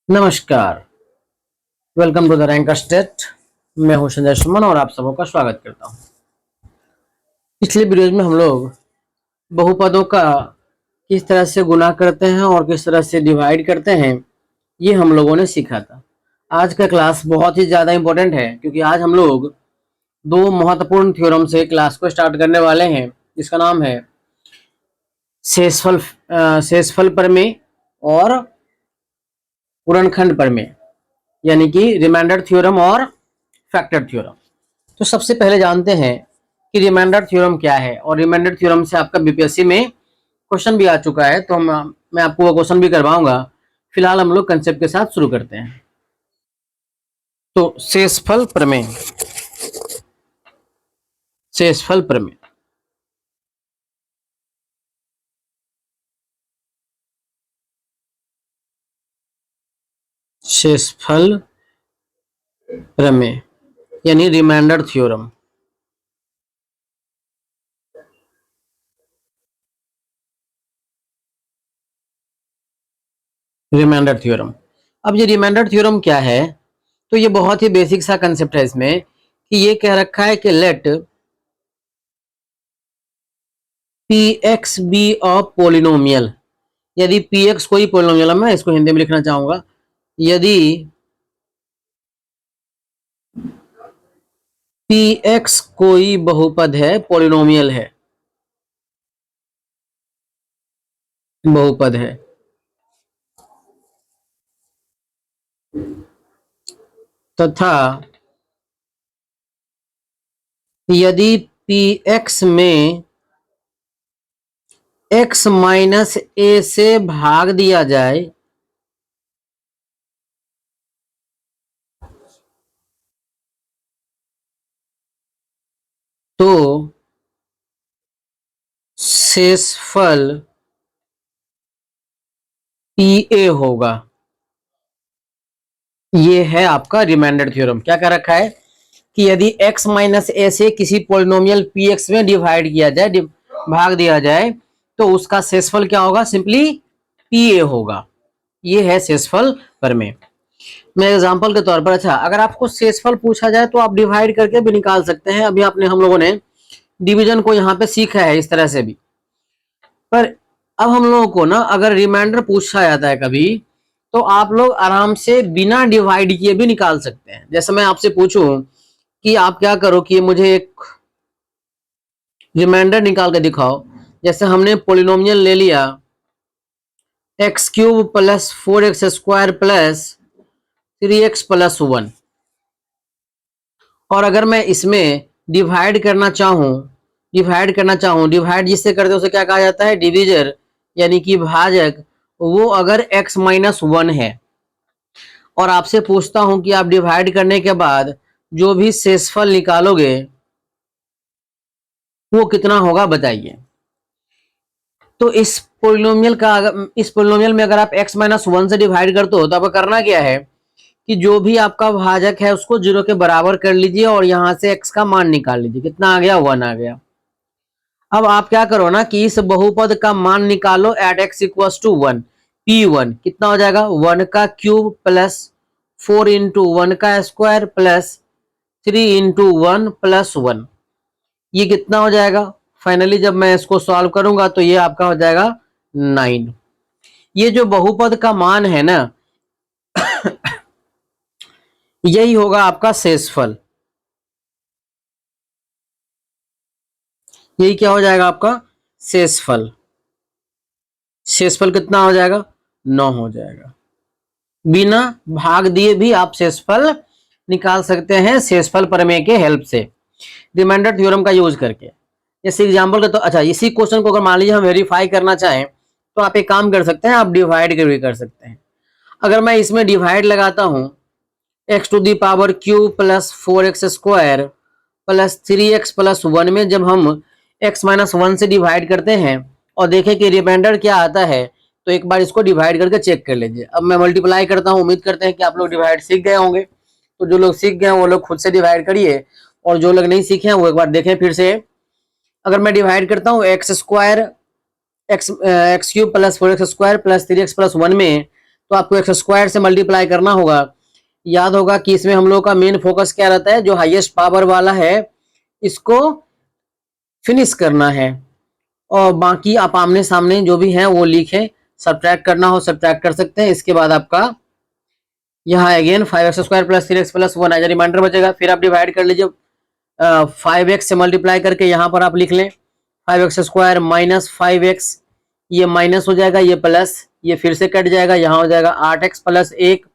नमस्कार। Welcome to the rank state. मैं हूं संजय सुमन और आप सबों का स्वागत करता हूं। पिछले वीडियोज में हम लोग बहुपदों का किस तरह से गुणा करते हैं और किस तरह से डिवाइड करते हैं ये हम लोगों ने सीखा था। आज का क्लास बहुत ही ज़्यादा इंपॉर्टेंट है क्योंकि आज हम लोग दो महत्वपूर्ण थ्योरम से क्लास को स्टार्ट करने वाले हैं जिसका नाम है शेषफल प्रमेय और गुणनखंड प्रमेय, यानी कि रिमाइंडर थ्योरम और फैक्टर थ्योरम। तो सबसे पहले जानते हैं कि रिमाइंडर थ्योरम क्या है, और रिमाइंडर थ्योरम से आपका बीपीएससी में क्वेश्चन भी आ चुका है, तो मैं आपको वो क्वेश्चन भी करवाऊंगा। फिलहाल हम लोग कंसेप्ट के साथ शुरू करते हैं। तो शेषफल प्रमेय। शेषफल प्रमेय शेषफल प्रमेय यानी रिमाइंडर थ्योरम। Remainder theorem. अब ये रिमाइंडर थ्योरम क्या है, तो ये बहुत ही बेसिक सा कंसेप्ट है इसमें कि ये कह रखा है कि let P x be of polynomial. यदि पी एक्स कोई पोलिनोमियल है, मैं इसको हिंदी में लिखना चाहूंगा, यदि पी एक्स कोई बहुपद है, पोलिनोमियल है, बहुपद है, तथा यदि पी एक्स में एक्स माइनस ए से भाग दिया जाए तो शेषफल पी ए होगा। ये है आपका रिमाइंडर थ्योरम। क्या कर रखा है कि यदि x माइनस ए से किसी पोलिनोमियल पी एक्स में डिवाइड किया जाए, भाग दिया जाए, तो उसका शेषफल क्या होगा, सिंपली पी ए होगा। ये है शेषफल प्रमेय। मैं एग्जांपल के तौर पर, अच्छा, अगर आपको शेषफल पूछा जाए तो आप डिवाइड करके भी निकाल सकते हैं। अभी आपने हम लोगों ने डिवीजन को यहाँ पे सीखा है इस तरह से भी। पर अब हम लोगों को ना अगर रिमाइंडर पूछा जाता है कभी, तो आप लोग आराम से बिना डिवाइड किए भी निकाल सकते हैं। जैसे मैं आपसे पूछूं कि आप क्या करो कि मुझे एक रिमाइंडर निकाल के दिखाओ। जैसे हमने पोलिनोमियल ले लिया x cube plus 4x square plus 3x plus 1, और अगर मैं इसमें डिवाइड जिससे करते हैं उसे क्या कहा जाता है, डिविजर, यानी कि भाजक। वो अगर x माइनस 1 है और आपसे पूछता हूं कि आप डिवाइड करने के बाद जो भी शेषफल निकालोगे वो कितना होगा, बताइए। तो इस पोलिनोमियल में अगर आप x माइनस 1 से डिवाइड करते हो तो आपको करना क्या है कि जो भी आपका भाजक है उसको 0 के बराबर कर लीजिए और यहां से x का मान निकाल लीजिए। कितना आ गया, 1 आ गया। अब आप क्या करो ना कि इस बहुपद का मान निकालो eight x equals to 1। P1 कितना हो जाएगा, 1 का क्यूब प्लस 4 इंटू 1 का स्क्वायर प्लस 3 इंटू 1 प्लस 1। ये कितना हो जाएगा, फाइनली जब मैं इसको सॉल्व करूंगा तो ये आपका हो जाएगा 9। ये जो बहुपद का मान है ना, यही होगा आपका शेषफल। यही क्या हो जाएगा आपका शेषफल। शेषफल कितना हो जाएगा, 9 हो जाएगा। बिना भाग दिए भी आप शेषफल निकाल सकते हैं शेषफल प्रमेय के हेल्प से, रिमाइंडर थ्योरम का यूज करके। जैसे एग्जांपल के तो, अच्छा, इसी क्वेश्चन को अगर मान लीजिए हम वेरीफाई करना चाहें तो आप एक काम कर सकते हैं, आप डिवाइड भी कर सकते हैं। अगर मैं इसमें डिवाइड लगाता हूं x to the power Q plus 4x square plus 3x plus 1 में जब हम x माइनस 1 से डिवाइड करते हैं और देखें कि रिमाइंडर क्या आता है, तो एक बार इसको डिवाइड करके चेक कर लीजिए। अब मैं मल्टीप्लाई करता हूं। उम्मीद करते हैं कि आप लोग डिवाइड सीख गए होंगे। तो जो लोग सीख गए हैं वो लोग खुद से डिवाइड करिए, और जो लोग नहीं सीखे हैं वो एक बार देखें फिर से। अगर मैं डिवाइड करता हूँ x cube plus 4x square plus 3x plus 1 में, तो आपको एक्स स्क्वायर से मल्टीप्लाई करना होगा। याद होगा कि इसमें हम लोग का मेन फोकस क्या रहता है, जो हाईएस्ट पावर वाला है इसको फिनिश करना है, और बाकी आप आमने सामने जो भी है वो लिखे। सब्ट्रैक्ट करना हो सब्ट्रैक्ट कर सकते हैं। इसके बाद आपका यहाँ again 5x² plus 3x plus 1 as remainder बचेगा। फिर आप डिवाइड कर लीजिए 5x से मल्टीप्लाई करके, यहाँ पर आप लिख लें 5x² माइनस 5x, ये माइनस हो जाएगा, ये प्लस, ये फिर से कट जाएगा, यहाँ हो जाएगा 8x प्लस 1।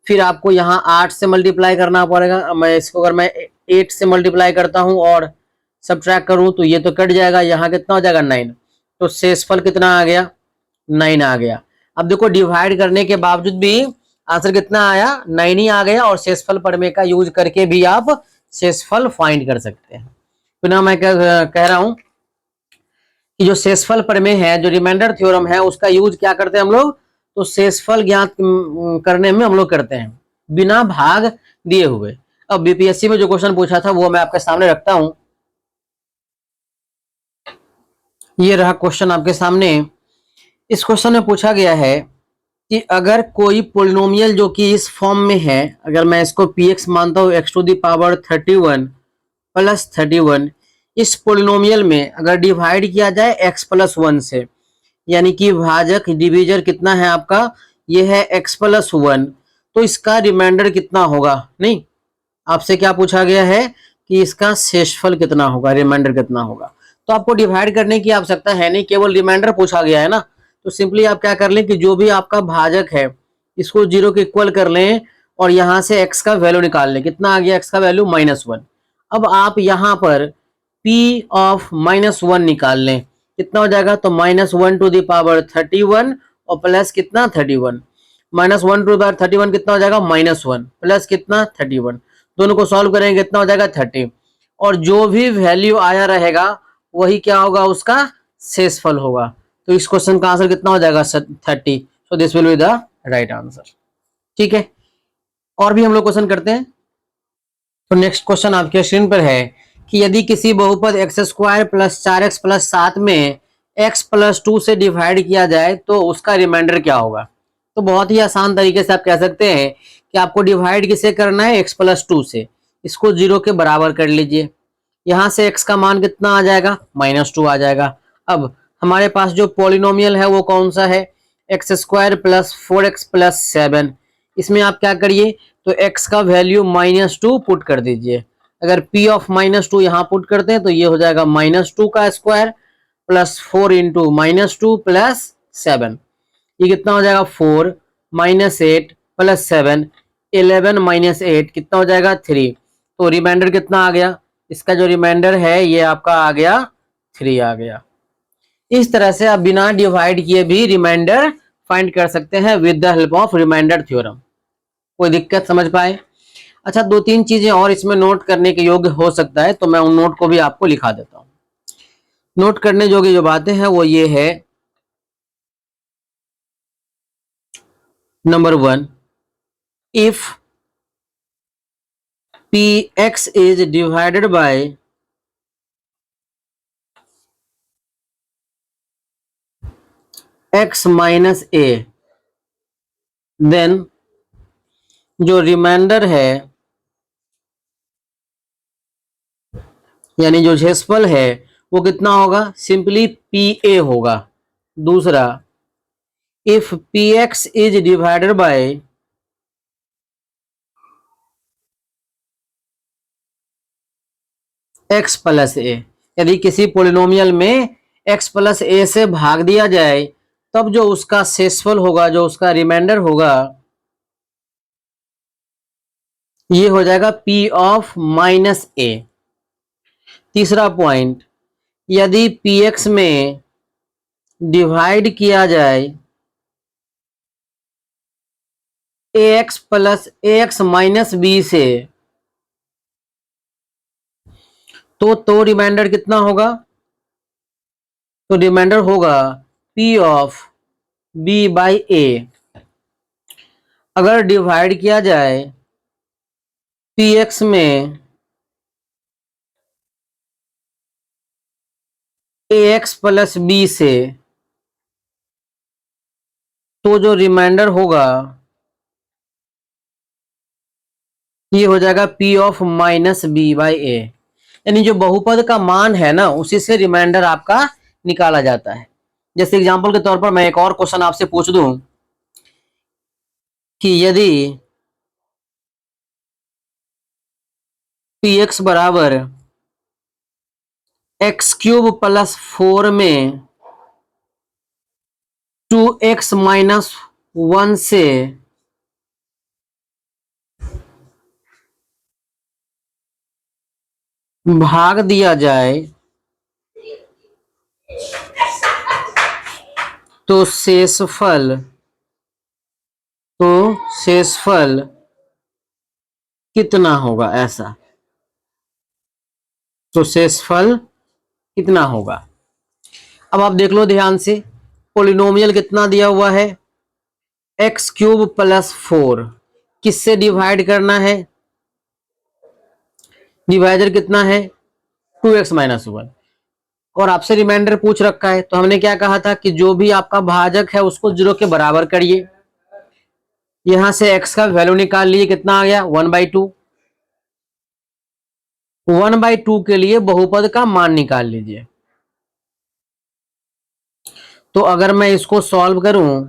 फिर आपको यहाँ 8 से मल्टीप्लाई करना पड़ेगा। मैं इसको अगर मैं 8 से मल्टीप्लाई करता हूँ और सब्ट्रैक्ट करूँ तो ये तो कट जाएगा, यहाँ कितना हो जाएगा 9। तो शेषफल कितना आ गया, 9 आ गया। अब देखो डिवाइड करने के बावजूद भी आंसर कितना आया, 9 ही आ गया। और शेषफल प्रमेय का यूज करके भी आप शेषफल फाइंड कर सकते हैं। पुनः मैं कह रहा हूं कि जो शेषफल प्रमेय है, जो रिमाइंडर थ्योरम है, उसका यूज क्या करते हैं हम लोग, तो शेषफल ज्ञात करने में हम लोग करते हैं बिना भाग दिए हुए। अब बीपीएससी में जो क्वेश्चन पूछा था वो मैं आपके सामने रखता हूं। ये रहा क्वेश्चन आपके सामने। इस क्वेश्चन में पूछा गया है कि अगर कोई पोलिनोमियल जो कि इस फॉर्म में है, अगर मैं इसको px मानता हूँ x⁻31 प्लस 31, इस पोलिनोमियल में अगर डिवाइड किया जाए x प्लस 1 से, यानी कि भाजक डिवीजर कितना है आपका, ये है x प्लस 1, तो इसका रिमाइंडर कितना होगा। नहीं, आपसे क्या पूछा गया है कि इसका शेषफल कितना होगा, रिमाइंडर कितना होगा। तो आपको डिवाइड करने की आवश्यकता है नहीं, केवल रिमाइंडर पूछा गया है ना। तो सिंपली आप क्या कर लें कि जो भी आपका भाजक है इसको 0 के इक्वल कर लें और यहाँ से x का वैल्यू निकाल लें। कितना आ गया x का वैल्यू, -1। अब आप यहाँ पर p ऑफ -1 निकाल लें, कितना हो जाएगा, तो -1⁻31 और प्लस कितना 31, -1⁻31 कितना हो जाएगा, -1 प्लस कितना 31, दोनों को सॉल्व करेंगे कितना हो जाएगा 30। और जो भी वैल्यू आया रहेगा वही क्या होगा, उसका शेषफल होगा। तो इस क्वेश्चन का आंसर कितना हो जाएगा 30। So this will be the right answer. ठीक है, और भी हम लोग क्वेश्चन करते हैं। तो नेक्स्ट क्वेश्चन आपके स्क्रीन पर है कि यदि किसी बहुपद x² प्लस 4x प्लस 7 में x प्लस 2 से डिवाइड किया जाए तो उसका रिमाइंडर क्या होगा। तो बहुत ही आसान तरीके से आप कह सकते हैं कि आपको डिवाइड किसे करना है, x प्लस 2 से। इसको 0 के बराबर कर लीजिए, यहां से x का मान कितना आ जाएगा, -2 आ जाएगा। अब हमारे पास जो पॉलिनोमियल है वो कौन सा है, x² प्लस 4x प्लस 7। इसमें आप क्या करिए, तो x का वैल्यू -2 पुट कर दीजिए। अगर p ऑफ -2 यहाँ पुट करते हैं तो ये हो जाएगा -2 का स्क्वायर प्लस 4 इंटू -2 प्लस 7। ये कितना हो जाएगा 4 -8 प्लस 7, 11 -8 कितना हो जाएगा 3। तो रिमाइंडर कितना आ गया, इसका जो रिमाइंडर है ये आपका आ गया 3 आ गया। इस तरह से आप बिना डिवाइड किए भी रिमाइंडर फाइंड कर सकते हैं with the help of remainder theorem. कोई दिक्कत समझ पाए। अच्छा, 2-3 चीजें और इसमें नोट करने के योग्य हो सकता है, तो मैं उन नोट को भी आपको लिखा देता हूं। नोट करने योग्य जो बातें हैं वो ये है, number 1, if px is divided by x minus a, then जो रिमाइंडर है यानी जो शेषफल है वो कितना होगा, सिंपली pa होगा। दूसरा, if px is divided by x plus a, यदि किसी पोलिनोमियल में x प्लस a से भाग दिया जाए तब जो उसका शेषफल होगा, जो उसका रिमाइंडर होगा, ये हो जाएगा p ऑफ -a। तीसरा पॉइंट, यदि px में डिवाइड किया जाए ax plus ax minus b से तो रिमाइंडर कितना होगा, तो रिमाइंडर होगा p of b by a। अगर डिवाइड किया जाए px में ax प्लस b से तो जो रिमाइंडर होगा ये हो जाएगा p of minus B by A, यानी जो बहुपद का मान है ना उसी से रिमाइंडर आपका निकाला जाता है। जैसे एग्जांपल के तौर पर मैं एक और क्वेश्चन आपसे पूछ दूं कि यदि px बराबर एक्स क्यूब प्लस 4 में 2x माइनस 1 से भाग दिया जाए तो शेषफल कितना होगा, ऐसा। तो शेषफल कितना होगा। अब आप देख लो ध्यान से, पोलिनोमियल कितना दिया हुआ है, एक्स क्यूब प्लस 4, किससे डिवाइड करना है, डिवाइजर कितना है 2x माइनस 1, और आपसे रिमाइंडर पूछ रखा है तो हमने क्या कहा था कि जो भी आपका भाजक है उसको 0 के बराबर करिए। यहां से x का वैल्यू निकाल लिए, कितना आ गया 1/2। 1/2 के लिए बहुपद का मान निकाल लीजिए। तो अगर मैं इसको सॉल्व करूं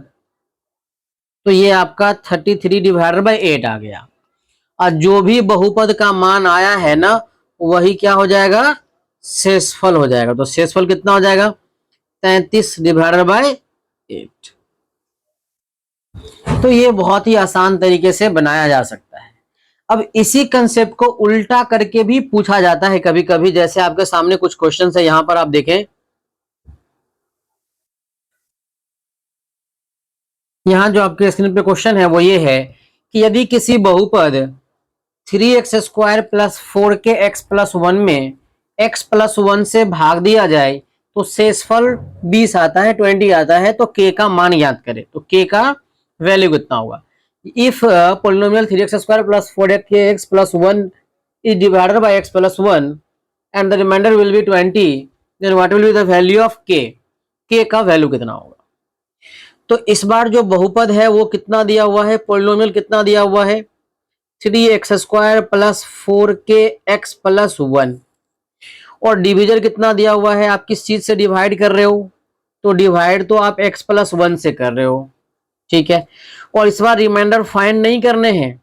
तो ये आपका 33 डिवाइडेड बाई 8 आ गया, और जो भी बहुपद का मान आया है ना वही क्या हो जाएगा, शेषफल हो जाएगा। तो शेषफल कितना हो जाएगा 33 डिवाइडेड बाई 8। तो ये बहुत ही आसान तरीके से बनाया जा सकता है। अब इसी कंसेप्ट को उल्टा करके भी पूछा जाता है कभी कभी, जैसे आपके सामने कुछ क्वेश्चन है यहां पर आप देखें, यहां जो आपके स्क्रीन पे क्वेश्चन है वो ये है कि यदि किसी बहुपद 3x² plus 4k x plus 1 में x प्लस 1 से भाग दिया जाए तो शेषफल 20 आता है, 20 आता है, तो k का मान याद करें तो k का वैल्यू कितना होगा। If polynomial 3x² plus 4k x plus 1 is divided by x plus 1 and the remainder will be 20, then what will be the value of k, k का वैल्यू कितना होगा। तो इस बार जो बहुपद है वो कितना दिया हुआ है, पोलिनोमियल कितना दिया हुआ है 3x² plus 4k x plus 1, और डिविजन कितना दिया हुआ है, आप किस चीज से डिवाइड कर रहे हो, तो डिवाइड तो आप x प्लस 1 से कर रहे हो, ठीक है। और इस बार रिमाइंडर फाइंड नहीं करने हैं,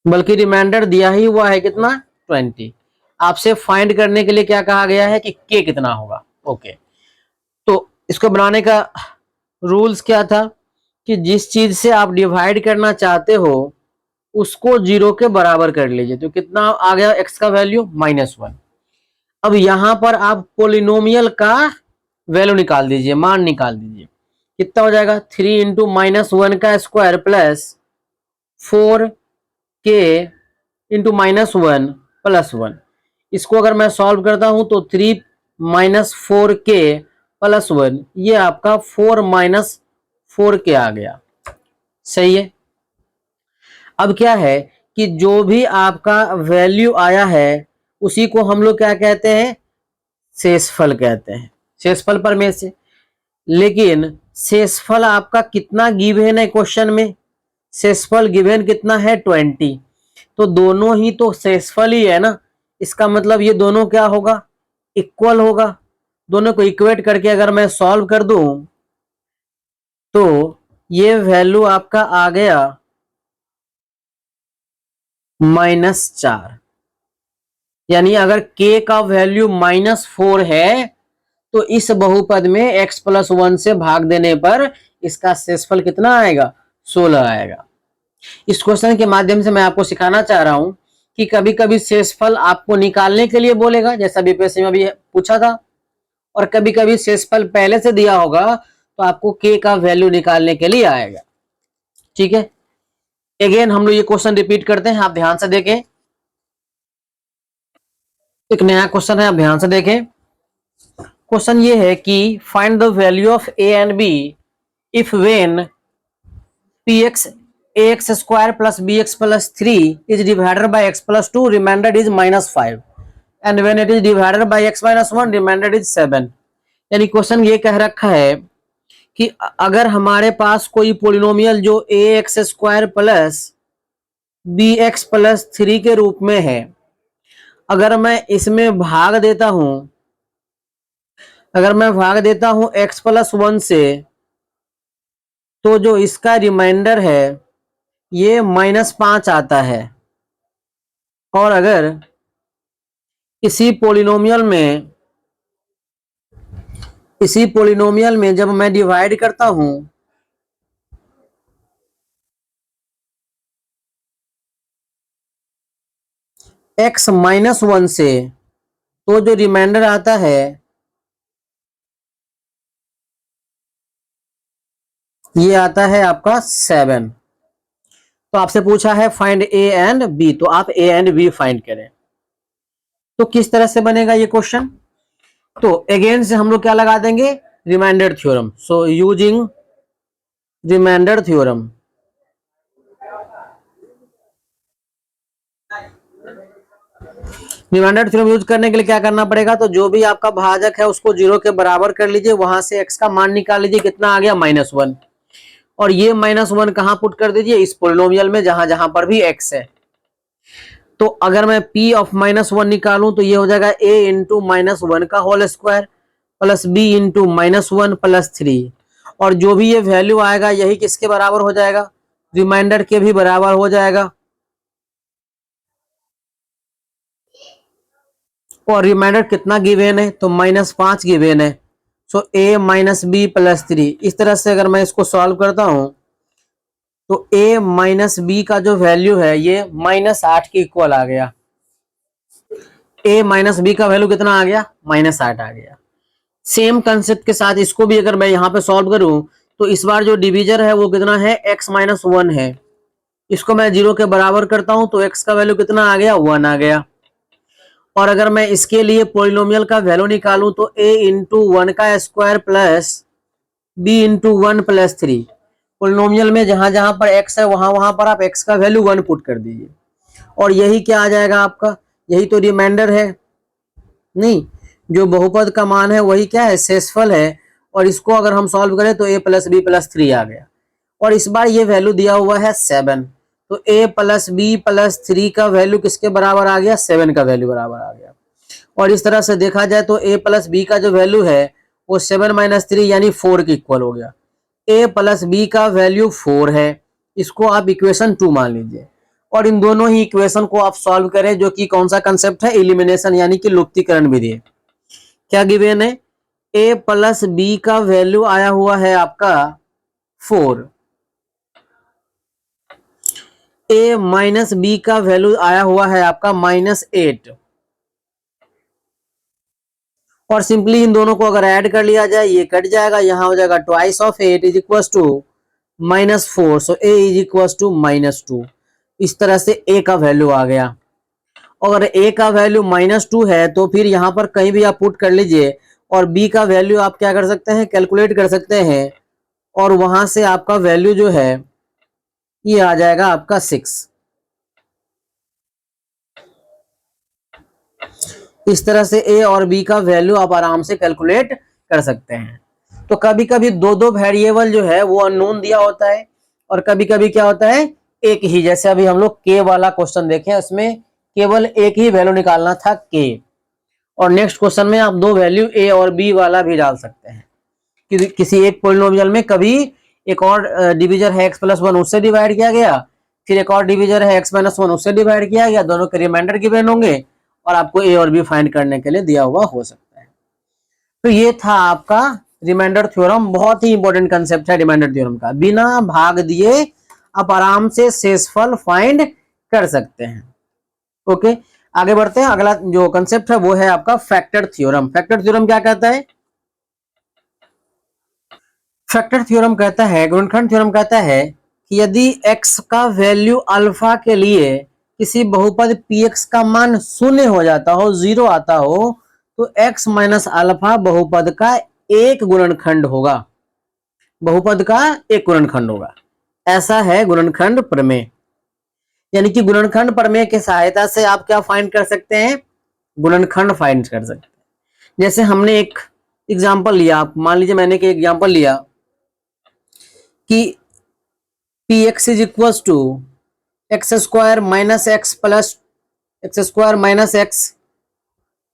बल्कि रिमाइंडर दिया ही हुआ है कितना 20। आपसे फाइंड करने के लिए क्या कहा गया है कि k कितना होगा। ओके, तो इसको बनाने का रूल्स क्या था कि जिस चीज से आप डिवाइड करना चाहते हो उसको 0 के बराबर कर लीजिए। तो कितना आ गया x का वैल्यू -1। अब यहां पर आप पोलिनोमियल का वैल्यू निकाल दीजिए, मान निकाल दीजिए, कितना हो जाएगा 3 इंटू -1 का square plus 4k into -1 plus 1। इसको अगर मैं सॉल्व करता हूं तो 3 - 4k प्लस 1, ये आपका 4 - 4k आ गया, सही है। अब क्या है कि जो भी आपका वैल्यू आया है उसी को हम लोग क्या कहते हैं, शेषफल कहते हैं, शेषफल पर में से। लेकिन शेषफल आपका कितना गिवन है क्वेश्चन में, शेषफल गिवन कितना है 20, तो दोनों ही तो शेषफल ही है ना, इसका मतलब ये दोनों क्या होगा, इक्वल होगा। दोनों को इक्वेट करके अगर मैं सॉल्व कर दूं तो ये वैल्यू आपका आ गया -4, यानी अगर k का वैल्यू -4 है तो इस बहुपद में x प्लस 1 से भाग देने पर इसका शेषफल कितना आएगा 16 आएगा। इस क्वेश्चन के माध्यम से मैं आपको सिखाना चाह रहा हूं कि कभी कभी शेषफल आपको निकालने के लिए बोलेगा, जैसा बीपीएससी में अभी पूछा था, और कभी कभी शेषफल पहले से दिया होगा तो आपको k का वैल्यू निकालने के लिए आएगा, ठीक है। अगेन हम लोग ये क्वेश्चन रिपीट करते हैं, आप ध्यान से देखें। एक नया क्वेश्चन है, आप ध्यान से देखें। क्वेश्चन ये है कि find the value of a and b if when px ax² plus bx plus 3 is divided by x plus 2, remainder is -5, and when it is divided by x minus 1, remainder is 7, यानी question ये कह रखा है कि अगर हमारे पास कोई polynomial जो A X square plus B X plus 3 के रूप में है, अगर मैं इसमें भाग देता हूं, अगर मैं भाग देता हूं x प्लस 1 से, तो जो इसका रिमाइंडर है ये -5 आता है। और अगर इसी पोलिनोमियल में जब मैं डिवाइड करता हूं x -1 से, तो जो रिमाइंडर आता है ये आता है आपका 7। तो आपसे पूछा है फाइंड ए एंड बी, तो आप ए एंड बी फाइंड करें। तो किस तरह से बनेगा ये क्वेश्चन? तो अगेन से हम लोग क्या लगा देंगे? Remainder theorem. So using remainder theorem, remainder theorem use करने के लिए क्या करना पड़ेगा? तो जो भी आपका भाजक है उसको 0 के बराबर कर लीजिए, वहां से x का मान निकाल लीजिए, कितना आ गया? -1। और ये -1 कहां पुट कर दीजिए? इस पोलिनोमियल में जहां जहां पर भी x है। तो अगर मैं p ऑफ -1 निकालूं तो ये हो जाएगा a इंटू -1 का whole square plus b into -1 plus 3। और जो भी ये वैल्यू आएगा यही किसके बराबर हो जाएगा? रिमाइंडर के भी बराबर हो जाएगा। और रिमाइंडर कितना गिवेन है? तो -5 गिवेन है। सो a माइनस बी प्लस 3। इस तरह से अगर मैं इसको सॉल्व करता हूं तो a माइनस बी का जो वैल्यू है ये -8 के इक्वल आ गया। a माइनस बी का वैल्यू कितना आ गया? -8 आ गया। सेम कंसेप्ट के साथ इसको भी अगर मैं यहाँ पे सॉल्व करूं तो इस बार जो डिविजर है वो कितना है? x -1 है। इसको मैं 0 के बराबर करता हूं तो x का वैल्यू कितना आ गया? 1 आ गया। और अगर मैं इसके लिए पोलिनोमियल का वैल्यू निकालूं तो a इंटू 1 का square plus b into 1 plus 3। Polynomial में जहां जहां पर x है वहां वहां पर आप x का वैल्यू 1 पुट कर दीजिए। और यही क्या आ जाएगा आपका? यही तो रिमाइंडर है। नहीं, जो बहुपद का मान है वही क्या है? शेषफल है। और इसको अगर हम सॉल्व करें तो a प्लस बी प्लस 3 आ गया। और इस बार ये वैल्यू दिया हुआ है 7। तो a प्लस बी प्लस 3 का वैल्यू किसके बराबर आ गया? 7 का वैल्यू बराबर आ गया। और इस तरह से देखा जाए तो a प्लस बी का जो वैल्यू है वो 7 माइनस 3 यानी 4 के इक्वल हो गया। a प्लस बी का वैल्यू 4 है, इसको आप इक्वेशन 2 मान लीजिए। और इन दोनों ही इक्वेशन को आप सॉल्व करें, जो कि कौन सा कंसेप्ट है? एलिमिनेशन यानी कि लुप्तीकरण विधि। क्या गिवन है? a प्लस बी का वैल्यू आया हुआ है आपका 4, a माइनस बी का वैल्यू आया हुआ है आपका -8। और सिंपली इन दोनों को अगर ऐड कर लिया जाए ये कट जाएगा, यहां हो जाएगा twice of 8 is equal to -4। So a is equal to -2। इस तरह से a का वैल्यू आ गया। अगर a का वैल्यू -2 है तो फिर यहां पर कहीं भी आप पुट कर लीजिए और b का वैल्यू आप क्या कर सकते हैं? कैलकुलेट कर सकते हैं। और वहां से आपका वैल्यू जो है ये आ जाएगा आपका 6। इस तरह से a और b का वैल्यू आप आराम से कैलकुलेट कर सकते हैं। तो कभी कभी दो दो वेरिएबल जो है वो अननोन दिया होता है और कभी कभी क्या होता है? एक ही। जैसे अभी हम लोग k वाला क्वेश्चन देखें, उसमें केवल एक ही वैल्यू निकालना था k। और नेक्स्ट क्वेश्चन में आप दो वैल्यू a और b वाला भी डाल सकते हैं। किसी एक पोलिनोमियल में कभी एक और डिविजर है x प्लस 1 उससे डिवाइड किया गया, फिर एक और डिविजर है x माइनस 1 उससे डिवाइड किया गया, दोनों के रिमाइंडर गिवन होंगे और आपको a और b फाइंड करने के लिए दिया हुआ हो सकता है। तो ये था आपका रिमाइंडर थ्योरम। बहुत ही इंपॉर्टेंट कंसेप्ट है रिमाइंडर थ्योरम का। बिना भाग दिए आप आराम से शेषफल फाइंड कर सकते हैं। ओके, आगे बढ़ते हैं। अगला जो कंसेप्ट है वो है आपका फैक्टर थ्योरम। फैक्टर थ्योरम क्या कहता है? फैक्टर थ्योरम कहता है, गुणनखंड थ्योरम कहता है कि यदि x का वैल्यू अल्फा के लिए किसी बहुपद px का मान 0 हो जाता हो, 0 आता हो, तो x माइनस अल्फा बहुपद का एक गुणनखंड होगा। बहुपद का एक गुणनखंड होगा। ऐसा है गुणनखंड प्रमेय। यानी कि गुणनखंड प्रमेय की सहायता से आप क्या फाइंड कर सकते हैं? गुणनखंड फाइंड कर सकते हैं। जैसे हमने एक एग्जाम्पल लिया, आप मान लीजिए मैंने एक एग्जाम्पल लिया कि P x is equal to x square minus x plus x square minus x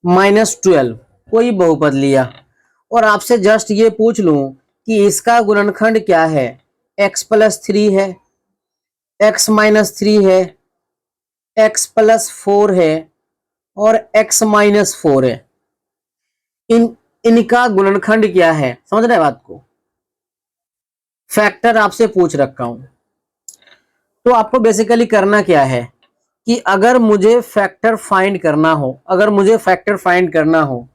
minus 12, कोई बहुपद लिया और आपसे जस्ट ये पूछ लूं कि इसका गुणनखंड क्या है, x प्लस 3 है, x माइनस 3 है, x प्लस 4 है और x माइनस 4 है, इनका गुणनखंड क्या है, समझ रहे हैं बात को। फैक्टर आपसे पूछ रखा हूं, तो आपको बेसिकली करना क्या है कि अगर मुझे फैक्टर फाइंड करना हो,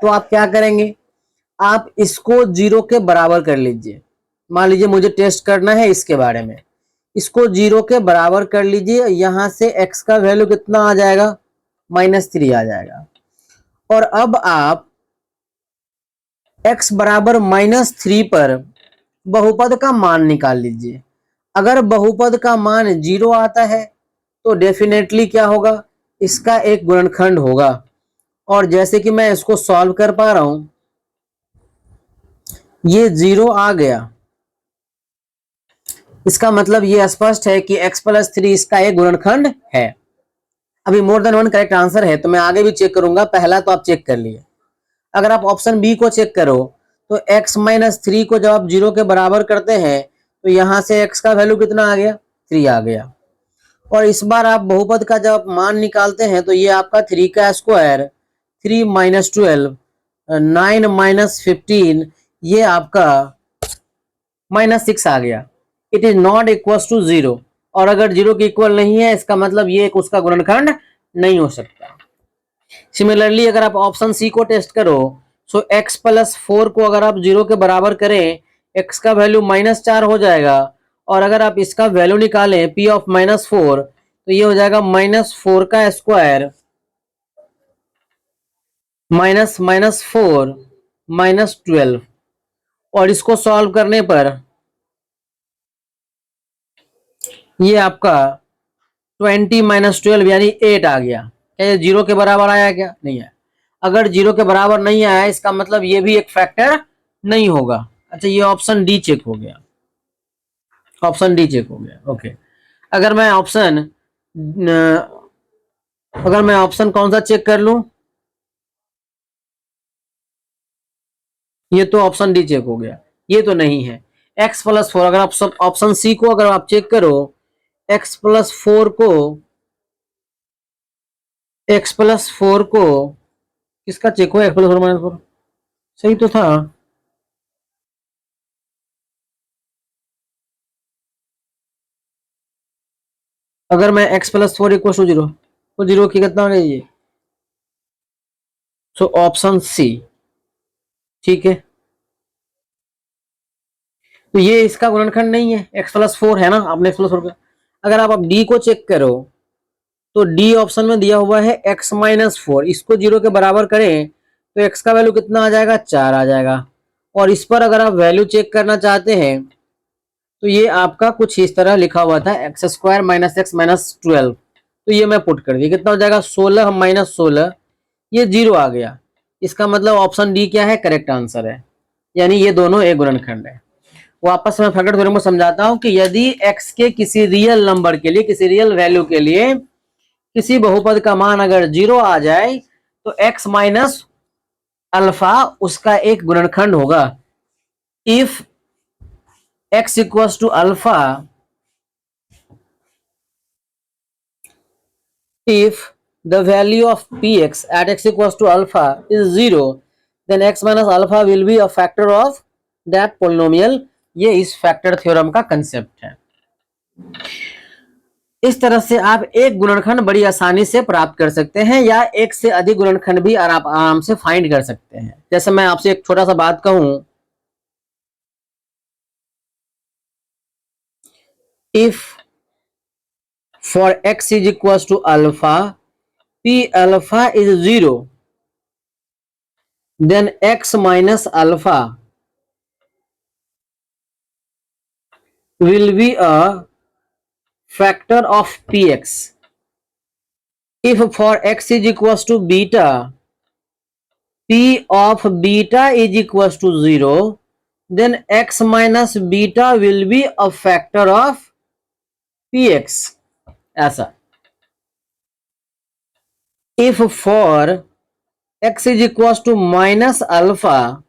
तो आप क्या करेंगे, आप इसको 0 के बराबर कर लीजिए। मान लीजिए मुझे टेस्ट करना है इसके बारे में, इसको 0 के बराबर कर लीजिए, यहां से x का वैल्यू कितना आ जाएगा, -3 आ जाएगा। और अब आप x बराबर -3 पर बहुपद का मान निकाल लीजिए। अगर बहुपद का मान 0 आता है तो डेफिनेटली क्या होगा, इसका एक गुणनखंड होगा। और जैसे कि मैं इसको सॉल्व कर पा रहा हूं, ये 0 आ गया, इसका मतलब ये स्पष्ट है कि x प्लस 3 इसका एक गुणनखंड है। अभी more than one correct answer है, तो मैं आगे भी चेक करूंगा, पहला तो आप चेक कर लिए। अगर आप ऑप्शन बी को चेक करो तो x माइनस 3 को जब आप 0 के बराबर करते हैं तो यहां से x का वैल्यू कितना आ गया, 3 आ गया। और इस बार आप बहुपद का जब मान निकालते हैं तो ये आपका 3 का स्क्वायर, 3 माइनस 12, 9 माइनस 15, ये आपका -6 आ गया। It is not equal to 0, और अगर 0 के इक्वल नहीं है इसका मतलब ये उसका गुणनखंड नहीं हो सकता। सिमिलरली अगर आप ऑप्शन सी को टेस्ट करो, सो x प्लस 4 को अगर आप 0 के बराबर करें, x का वैल्यू -4 हो जाएगा। और अगर आप इसका वैल्यू निकालें p ऑफ -4 तो ये हो जाएगा -4 का स्क्वायर -4 -12, और इसको सॉल्व करने पर ये आपका 20 माइनस 12 यानी 8 आ गया। क्या ये 0 के बराबर आया, क्या नहीं आया। अगर 0 के बराबर नहीं आया इसका मतलब ये भी एक फैक्टर नहीं होगा। अच्छा, ये ऑप्शन डी चेक हो गया, ऑप्शन डी चेक हो गया। ओके, अगर मैं ऑप्शन कौन सा चेक कर लूं, ये तो ऑप्शन डी चेक हो गया, ये तो नहीं है। x प्लस 4, अगर आप सब ऑप्शन सी को अगर आप चेक करो, x प्लस 4 को किसका चेक हो, x प्लस 4 -4 सही तो था। अगर मैं x प्लस 4 इक्वल टू 0 तो 0 की कितना हो गया ये, सो ऑप्शन सी, ठीक है। तो ये इसका गुणनखंड नहीं है, x प्लस 4 है ना, आपने x प्लस 4 का। अगर आप डी को चेक करो तो डी ऑप्शन में दिया हुआ है x माइनस 4, इसको 0 के बराबर करें तो x का वैल्यू कितना आ जाएगा, 4 आ जाएगा। और इस पर अगर आप वैल्यू चेक करना चाहते हैं तो ये आपका कुछ इस तरह लिखा हुआ था, x square minus x minus 12, तो ये मैं पुट कर दिया, कितना हो जाएगा 16 माइनस 16, ये 0 आ गया। इसका मतलब ऑप्शन डी क्या है, करेक्ट आंसर है, यानी ये दोनों एक गुणनखंड है। वापस मैं फैक्टर थ्योरम को समझाता हूं कि यदि x के किसी रियल नंबर के लिए, किसी रियल वैल्यू के लिए किसी बहुपद का मान अगर 0 आ जाए तो x माइनस अल्फा उसका एक गुणनखंड होगा। If x equals to alpha, if the value of px at x equals to alpha is 0, then x minus alpha will be a factor of that polynomial। ये इस फैक्टर थ्योरम का concept है। इस तरह से आप एक गुणनखंड बड़ी आसानी से प्राप्त कर सकते हैं, या एक से अधिक गुणनखंड भी आप आराम से फाइंड कर सकते हैं। जैसे मैं आपसे एक छोटा सा बात कहूं, if for x is equals to alpha, p alpha is 0, then x minus alpha will be a factor of px। if for x is equals to beta, P of beta is equals to 0, then x minus beta will be a factor of px. ऐसा if for x is equals to minus alpha,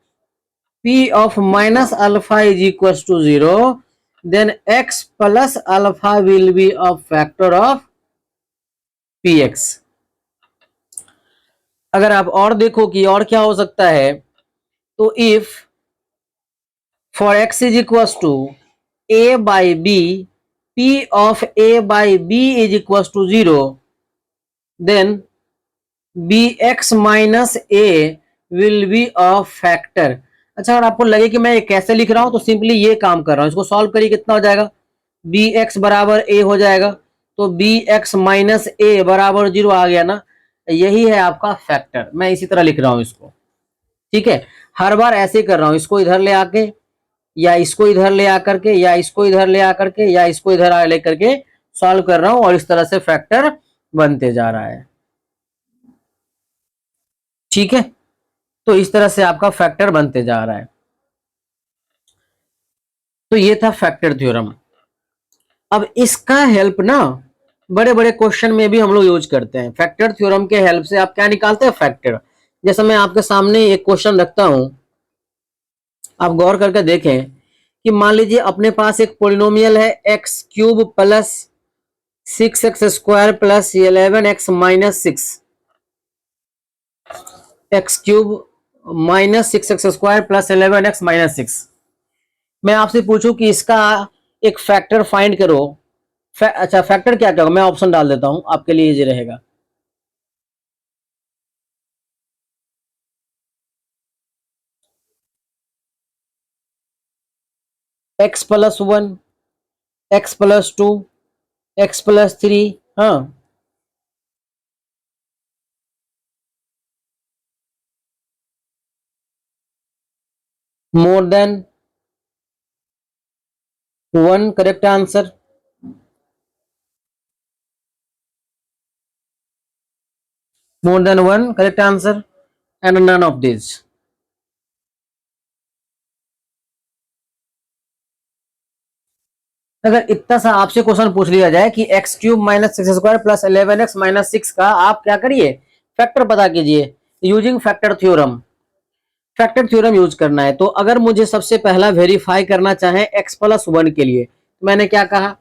P of minus alpha is equals to 0, then x plus alpha will be a factor of px. अगर आप और देखो कि और क्या हो सकता है, तो if for x is equals to a by b, p of a by b is equals to 0, then bx minus a will be a factor. अच्छा, अगर आपको लगे कि मैं ये कैसे लिख रहा हूं तो सिंपली ये काम कर रहा हूं, इसको सॉल्व करिए, कितना हो जाएगा, bx बराबर a हो जाएगा, तो bx माइनस a बराबर 0 आ गया ना, यही है आपका फैक्टर। मैं इसी तरह लिख रहा हूं इसको, ठीक है। हर बार ऐसे कर रहा हूं, इसको इधर ले आके या इसको इधर ले आकर के या इसको इधर ले आकर के या इसको इधर ले करके सॉल्व कर रहा हूं और इस तरह से फैक्टर बनते जा रहा है, ठीक है। तो इस तरह से आपका फैक्टर बनते जा रहा है। तो ये था फैक्टर थ्योरम। अब इसका हेल्प ना बड़े बड़े क्वेश्चन में भी हम लोग यूज करते हैं। फैक्टर थ्योरम के हेल्प से आप क्या निकालते हैं, फैक्टर। जैसे मैं आपके सामने एक क्वेश्चन रखता हूं, आप गौर करके देखें कि मान लीजिए अपने पास एक पोलिनोमियल है x cube plus 6x square plus 11x minus 6, x cube minus 6x square plus 11x minus 6। मैं आपसे पूछूं कि इसका एक फैक्टर फाइंड करो। अच्छा, फैक्टर क्या क्या, मैं ऑप्शन डाल देता हूं, आपके लिए इजी रहेगा। x plus 1, x plus 2, x plus 3, हाँ, more than 1 correct answer, more than one correct answer, and none of these. अगर इतना सा आपसे क्वेश्चन पूछ लिया जाए कि x cube minus 6 square plus 11x minus 6 का आप क्या करिए, फैक्टर पता कीजिए using factor theorem. Factor theorem use करना है। तो अगर मुझे सबसे पहला वेरीफाई करना चाहे x प्लस 1 के लिए, तो मैंने क्या कहा,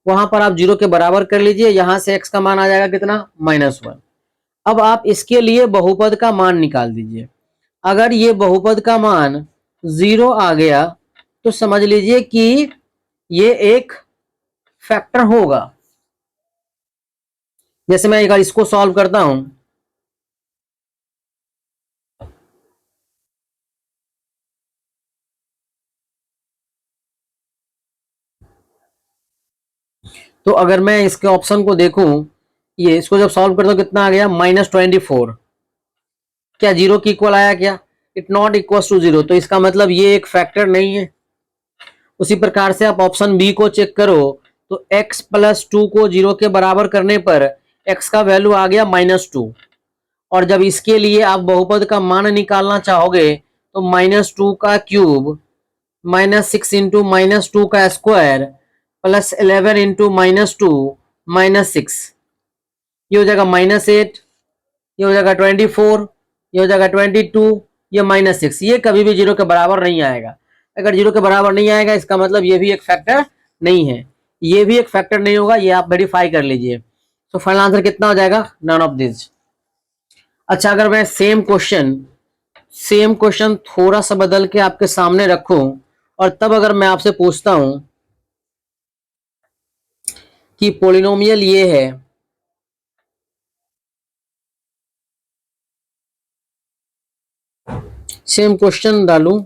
वहां पर आप 0 के बराबर कर लीजिए, यहां से x का मान आ जाएगा कितना, -1। अब आप इसके लिए बहुपद का मान निकाल दीजिए। अगर ये बहुपद का मान 0 आ गया तो समझ लीजिए कि ये एक फैक्टर होगा। जैसे मैं अगर इसको सॉल्व करता हूं, तो अगर मैं इसके ऑप्शन को देखूं, ये इसको जब सॉल्व करता हूं कितना आ गया, -24। क्या 0 की इक्वल आया क्या, इट नॉट इक्वल टू 0, तो इसका मतलब ये एक फैक्टर नहीं है। उसी प्रकार से आप ऑप्शन बी को चेक करो, तो x प्लस 2 को 0 के बराबर करने पर x का वैल्यू आ गया -2, और जब इसके लिए आप बहुपद का मान निकालना चाहोगे तो -2 का क्यूब -6 इंटू -2 का स्क्वायर प्लस 11 इंटू -2 -6, ये हो जाएगा -8, ये हो जाएगा 24, ये हो जाएगा 22, ये -6। ये कभी भी 0 के बराबर नहीं आएगा। अगर 0 के बराबर नहीं आएगा इसका मतलब ये भी एक फैक्टर नहीं है, ये भी एक फैक्टर नहीं होगा, ये आप वेरीफाई कर लीजिए। तो फाइनल आंसर कितना हो जाएगा, नन ऑफ दिस। अच्छा, अगर मैं सेम क्वेश्चन थोड़ा सा बदल के आपके सामने रखूं और तब अगर मैं आपसे पूछता हूं कि पॉलिनोमियल ये है, सेम क्वेश्चन डालूं,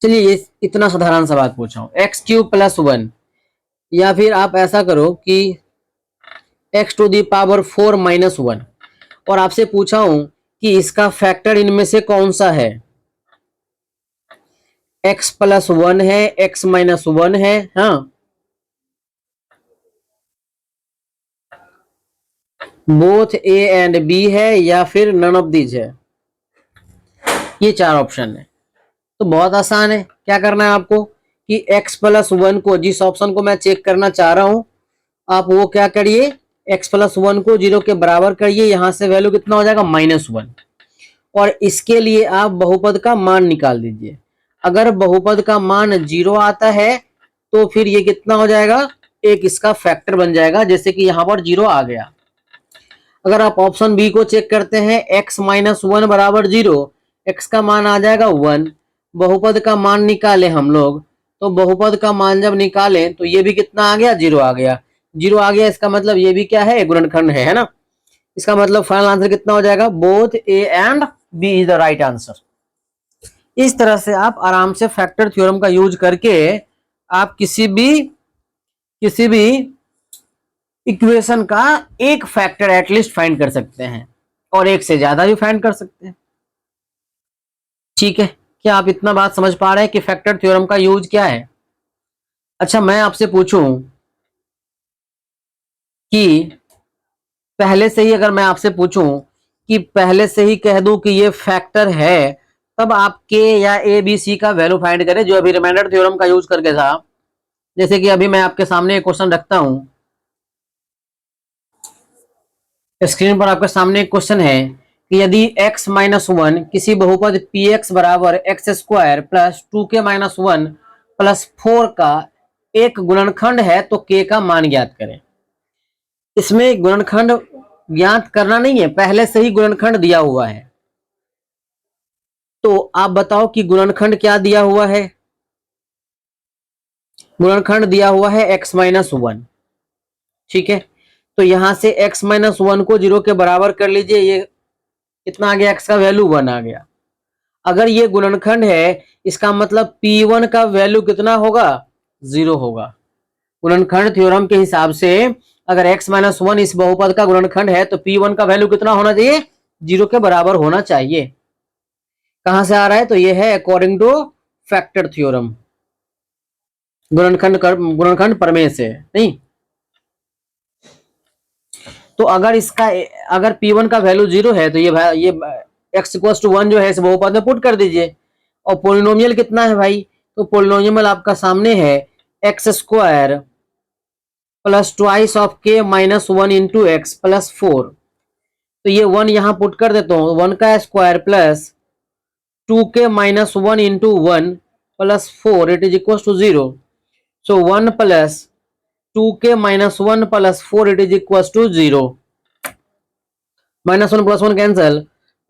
चलिए ये इतना साधारण सा बात पूछा हूं, एक्स क्यूब प्लस 1, या फिर आप ऐसा करो कि x to the power 4 minus 1, और आपसे पूछा हूं कि इसका फैक्टर इनमें से कौन सा है, x प्लस 1 है, x माइनस 1 है, हाँ, बोथ ए एंड बी है या फिर नन ऑफ दीज है। ये 4 ऑप्शन है। तो बहुत आसान है, क्या करना है आपको कि x+1 को, जिस ऑप्शन को मैं चेक करना चाह रहा हूं, आप वो क्या करिए, x+1 को 0 के बराबर करिए। यहां से वैल्यू कितना हो जाएगा, -1। और इसके लिए आप बहुपद का मान निकाल दीजिए। अगर बहुपद का मान 0 आता है तो फिर ये कितना हो जाएगा, एक इसका फैक्टर बन जाएगा, जैसे कि यहां पर 0 आ गया। अगर आप ऑप्शन बी को चेक करते हैं, x-1 बराबर 0, x का मान आ जाएगा 1। बहुपद का मान निकाले हम लोग, तो बहुपद का मान जब निकालें तो ये भी कितना आ गया, 0 आ गया। 0 आ गया, इसका मतलब ये भी क्या है, गुणनखंड है ना। इसका मतलब फाइनल आंसर कितना हो जाएगा, both A and B is the right answer. इस तरह से आप आराम से फैक्टर थ्योरम का यूज करके आप किसी भी इक्वेशन का एक फैक्टर एटलीस्ट फाइंड कर सकते हैं, और एक से ज्यादा भी फाइंड कर सकते हैं। ठीक है, क्या आप इतना बात समझ पा रहे हैं कि फैक्टर थ्योरम का यूज क्या है। अच्छा, मैं आपसे पूछूं कि पहले से ही, अगर मैं आपसे पूछूं कि पहले से ही कह दूं कि ये फैक्टर है, तब आप के या ए बी सी का वैल्यू फाइंड करें, जो अभी रिमाइंडर थ्योरम का यूज करके था। जैसे कि अभी मैं आपके सामने एक क्वेश्चन रखता हूं, स्क्रीन पर आपके सामने एक क्वेश्चन है कि यदि x-1 किसी बहुपद px बराबर x² प्लस 2k-1 प्लस 4 का एक गुणनखंड है तो k का मान ज्ञात करें। इसमें गुणनखंड ज्ञात करना नहीं है, पहले से ही गुणनखंड दिया हुआ है। तो आप बताओ कि गुणनखंड क्या दिया हुआ है। गुणनखंड दिया हुआ है x-1। ठीक है, तो यहां से x-1 को 0 के बराबर कर लीजिए। ये कितना आ गया, x का वैल्यू 1 आ गया। अगर ये गुणनखंड है, इसका मतलब P1 का वैल्यू कितना होगा, 0 होगा। गुणनखंड थ्योरम के हिसाब से अगर x-1 इस बहुपद का गुणनखंड है तो P1 का वैल्यू कितना होना चाहिए, 0 के बराबर होना चाहिए। कहां से आ रहा है, तो ये है अकॉर्डिंग टू फैक्टर थ्योरम, गुणनखंड प्रमेय से नहीं। तो अगर P1 का वैल्यू 0 है तो ये x=1 जो है इस बहुपद में पुट कर दीजिए। और पोलिनोमियल कितना है भाई, तो पोलिनोमियल आपका सामने है x² plus twice of k-1 into x plus 4। तो ये 1 यहां पुट कर देता हूं, 1 का square plus 2k-1 into 1 plus 4 it is equal to 0। So 1 plus 2k-1 plus 4 it is equal to 0। -1 plus 1 cancel,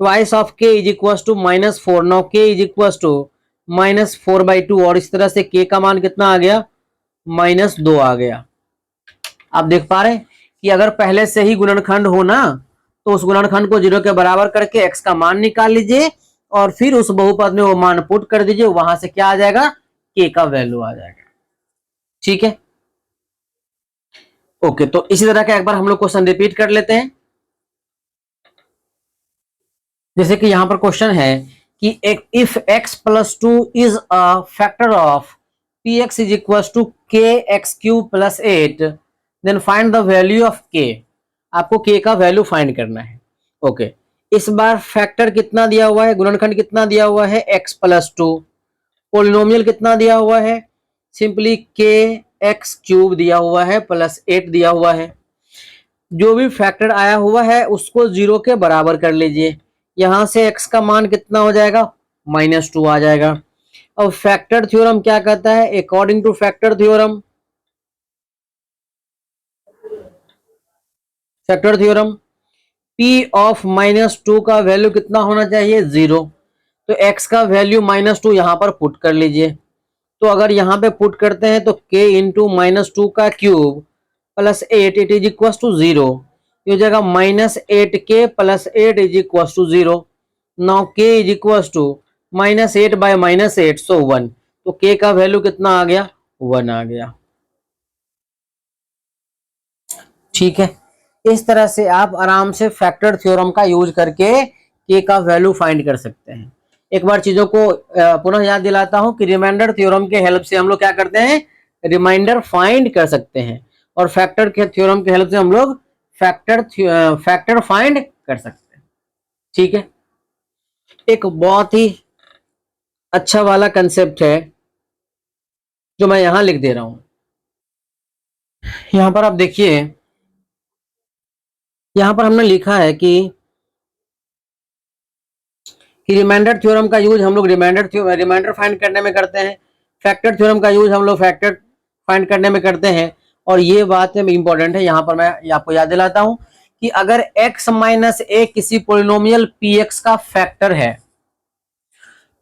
twice of k is equal to -4। Now k is equal to -4/2, और इस तरह से k का मान कितना आ गया, -2 आ गया। आप देख पा रहे हैं कि अगर पहले से ही गुणनखंड हो ना, तो उस गुणनखंड को 0 के बराबर करके x का मान निकाल लीजिए और फिर उस बहुपद में वो मान पुट कर दीजिए। वहां से क्या आ जाएगा, k का वैल्यू आ जाएगा। ठीक है, ओके। तो इसी तरह का एक बार हम लोग क्वेश्चन रिपीट कर लेते हैं। जैसे कि यहां पर क्वेश्चन है कि if x+2 is a factor of px is equal to kx³ plus 8, then find the value of k। आपको k का वैल्यू फाइंड करना है। ओके, इस बार फैक्टर कितना दिया हुआ है, गुणनखंड कितना दिया हुआ है, x+2। पोलिनोमियल कितना दिया हुआ है, सिंपली kx³ दिया हुआ है प्लस 8 दिया हुआ है। जो भी फैक्टर आया हुआ है उसको 0 के बराबर कर लीजिए। यहां से x का मान कितना हो जाएगा, -2 आ जाएगा। अब फैक्टर थ्योरम क्या कहता है, according to factor theorem, p of -2 का वैल्यू कितना होना चाहिए, 0। तो x का वैल्यू -2 यहां पर पुट कर लीजिए। तो अगर यहां पे पुट करते हैं तो k इंटू -2 का cube plus 8 it is equal to 0। ये हो जाएगा -8k plus 8 is equal to 0। Now k is equal to -8 by -8 so 1। तो k का वैल्यू कितना आ गया, 1 आ गया। ठीक है, इस तरह से आप आराम से फैक्टर थ्योरम का यूज करके k का वैल्यू फाइंड कर सकते हैं। एक बार चीजों को पुनः याद दिलाता हूं कि रिमाइंडर थ्योरम के हेल्प से हम लोग क्या करते हैं, रिमाइंडर फाइंड कर सकते हैं, और फैक्टर के थ्योरम के हेल्प से हम लोग फैक्टर फाइंड कर सकते हैं। ठीक है, एक बहुत ही अच्छा वाला कंसेप्ट है जो मैं यहां लिख दे रहा हूं। यहां पर आप देखिए, यहां पर हमने लिखा है कि रिमाइंडर थ्योरम का यूज हम लोग रिमाइंडर फाइंड करने में करते हैं, फैक्टर थ्योरम का यूज हम लोग फैक्टर फाइंड करने में करते हैं। और ये बात इंपॉर्टेंट है, यहां पर मैं आपको याद दिलाता हूं कि अगर x माइनस ए किसी पोलिनोमियल px का फैक्टर है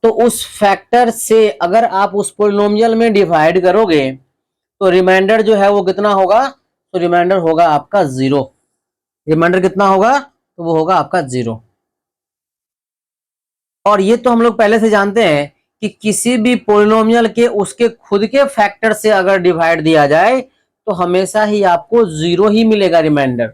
तो उस फैक्टर से अगर आप उस पोलिनोमियल में डिवाइड करोगे तो रिमाइंडर जो है वो कितना होगा, तो रिमाइंडर होगा आपका 0। रिमाइंडर कितना होगा, तो वो होगा आपका 0। और ये तो हम लोग पहले से जानते हैं कि किसी भी पोलिनोमियल के उसके खुद के फैक्टर से अगर डिवाइड दिया जाए तो हमेशा ही आपको 0 ही मिलेगा रिमाइंडर।